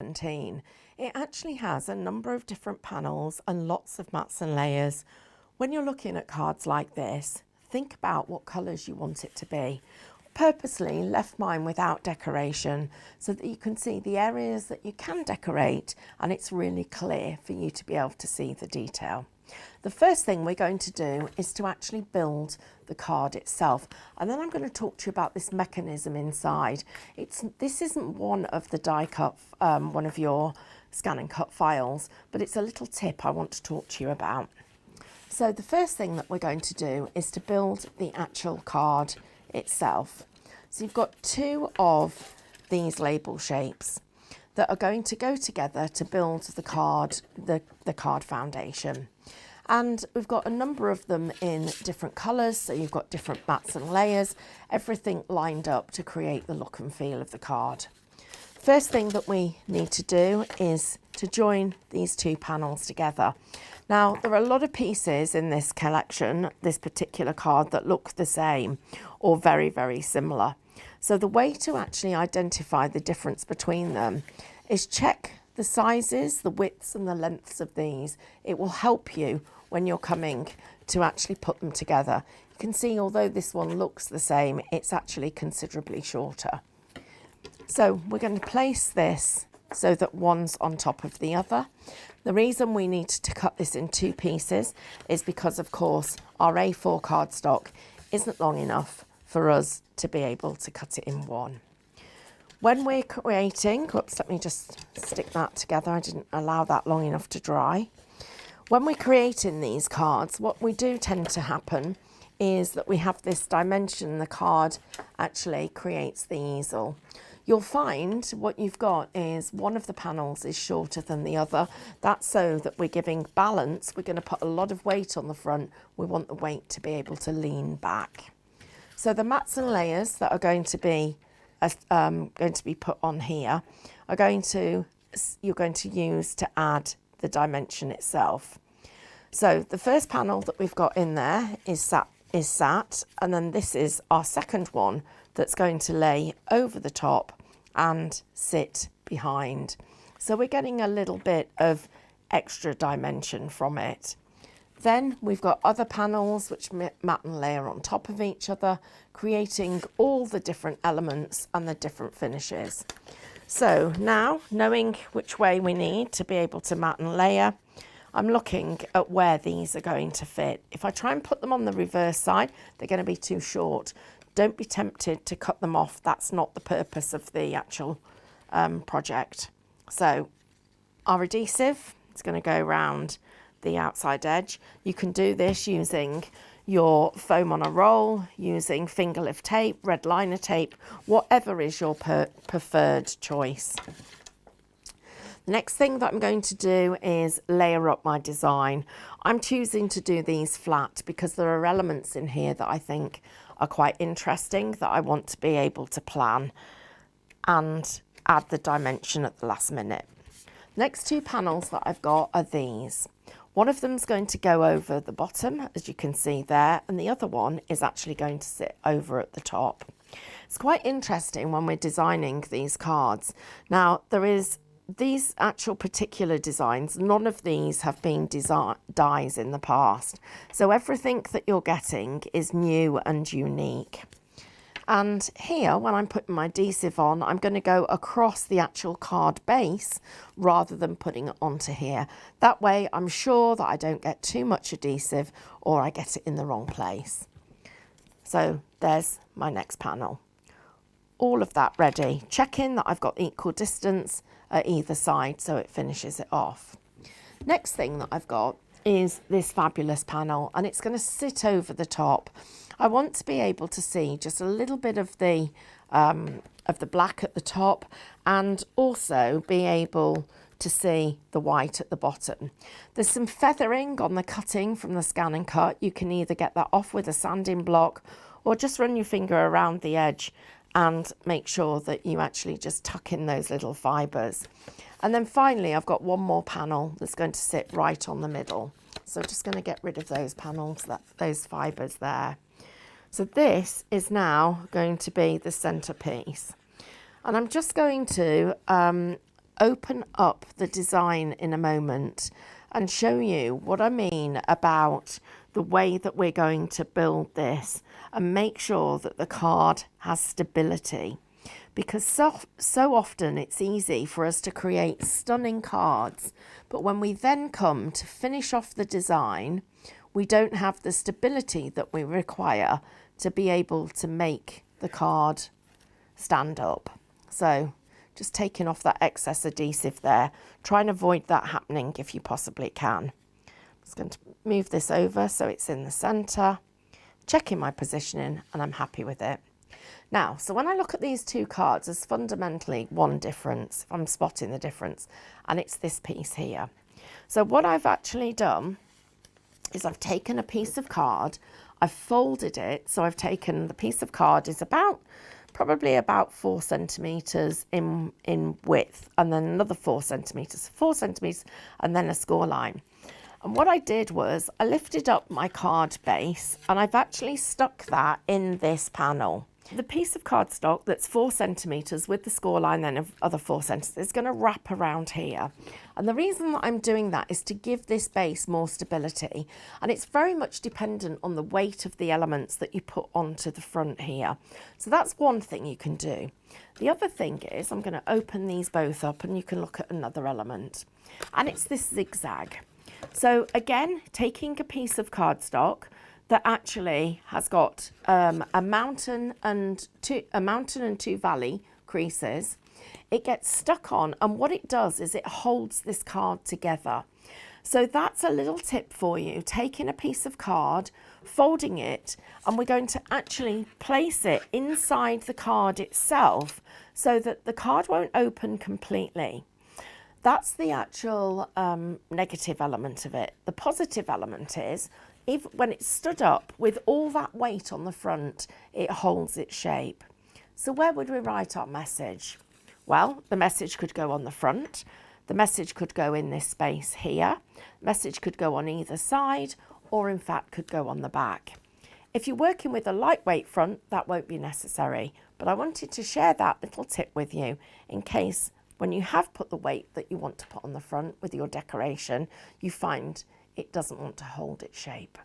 17. It actually has a number of different panels and lots of mats and layers. When you're looking at cards like this, think about what colours you want it to be. Purposely left mine without decoration so that you can see the areas that you can decorate and it's really clear for you to be able to see the detail. The first thing we're going to do is to actually build the card itself, and then I'm going to talk to you about this mechanism inside. This isn't one of the die cut, one of your scan and cut files, but it's a little tip I want to talk to you about. So the first thing that we're going to do is to build the actual card itself. So you've got two of these label shapes that are going to go together to build the card, the card foundation. And we've got a number of them in different colours, so you've got different mats and layers, everything lined up to create the look and feel of the card. First thing that we need to do is to join these two panels together. Now, there are a lot of pieces in this collection, this particular card, that look the same or very, very similar. So the way to actually identify the difference between them is check the sizes, the widths and the lengths of these. It will help you when you're coming to actually put them together. You can see, although this one looks the same, it's actually considerably shorter. So we're going to place this so that one's on top of the other. The reason we need to cut this in two pieces is because, of course, our A4 cardstock isn't long enough for us to be able to cut it in one. When we're creating, whoops, let me just stick that together. I didn't allow that long enough to dry. When we're creating these cards, what we do tend to happen is that we have this dimension. The card actually creates the easel. You'll find what you've got is one of the panels is shorter than the other. That's so that we're giving balance. We're going to put a lot of weight on the front. We want the weight to be able to lean back. So the mats and layers that are going to be put on here are you're going to use to add the dimension itself. So the first panel that we've got in there is sat, and then this is our second one that's going to lay over the top and sit behind. So we're getting a little bit of extra dimension from it. Then we've got other panels which mat and layer on top of each other, creating all the different elements and the different finishes. So now, knowing which way we need to be able to mat and layer, I'm looking at where these are going to fit. If I try and put them on the reverse side, they're going to be too short. Don't be tempted to cut them off. That's not the purpose of the actual project. So our adhesive is going to go around the outside edge. You can do this using your foam on a roll, using finger lift tape, red liner tape, whatever is your preferred choice. The next thing that I'm going to do is layer up my design. I'm choosing to do these flat because there are elements in here that I think are quite interesting that I want to be able to plan and add the dimension at the last minute. Next two panels that I've got are these. One of them is going to go over the bottom, as you can see there, and the other one is actually going to sit over at the top. It's quite interesting when we're designing these cards. Now, these actual particular designs, none of these have been dies in the past. So everything that you're getting is new and unique. And here, when I'm putting my adhesive on, I'm going to go across the actual card base rather than putting it onto here. That way, I'm sure that I don't get too much adhesive or I get it in the wrong place. So there's my next panel. All of that ready. Checking that I've got equal distance at either side so it finishes it off. Next thing that I've got is this fabulous panel, and it's going to sit over the top. I want to be able to see just a little bit of the black at the top and also be able to see the white at the bottom. There's some feathering on the cutting from the scan and cut. You can either get that off with a sanding block or just run your finger around the edge and make sure that you actually just tuck in those little fibres. And then finally, I've got one more panel that's going to sit right on the middle. So I'm just going to get rid of those panels, those fibres there. So this is now going to be the centerpiece. And I'm just going to open up the design in a moment and show you what I mean about the way that we're going to build this and make sure that the card has stability. Because so often it's easy for us to create stunning cards, but when we then come to finish off the design, we don't have the stability that we require to be able to make the card stand up. So just taking off that excess adhesive there. Try and avoid that happening if you possibly can. I'm just going to move this over so it's in the centre, checking my positioning, and I'm happy with it. Now, so when I look at these two cards, there's fundamentally one difference, if I'm spotting the difference, and it's this piece here. So what I've actually done is I've taken a piece of card, I've folded it, so I've taken the piece of card is probably about 4 centimetres in width, and then another 4 centimetres, and then a score line. And what I did was I lifted up my card base and I've actually stuck that in this panel. The piece of cardstock that's 4 centimetres with the score line then of other 4 centimetres is going to wrap around here. And the reason that I'm doing that is to give this base more stability. And it's very much dependent on the weight of the elements that you put onto the front here. So that's one thing you can do. The other thing is I'm going to open these both up and you can look at another element. And it's this zigzag. So again, taking a piece of cardstock that actually has got a mountain and two valley creases. It gets stuck on, and what it does is it holds this card together. So that's a little tip for you, taking a piece of card, folding it, and we're going to actually place it inside the card itself so that the card won't open completely. That's the actual negative element of it. The positive element is, even when it's stood up with all that weight on the front, it holds its shape. So where would we write our message? Well, the message could go on the front. The message could go in this space here. The message could go on either side, or in fact could go on the back. If you're working with a lightweight front, that won't be necessary. But I wanted to share that little tip with you in case when you have put the weight that you want to put on the front with your decoration, you find it doesn't want to hold its shape.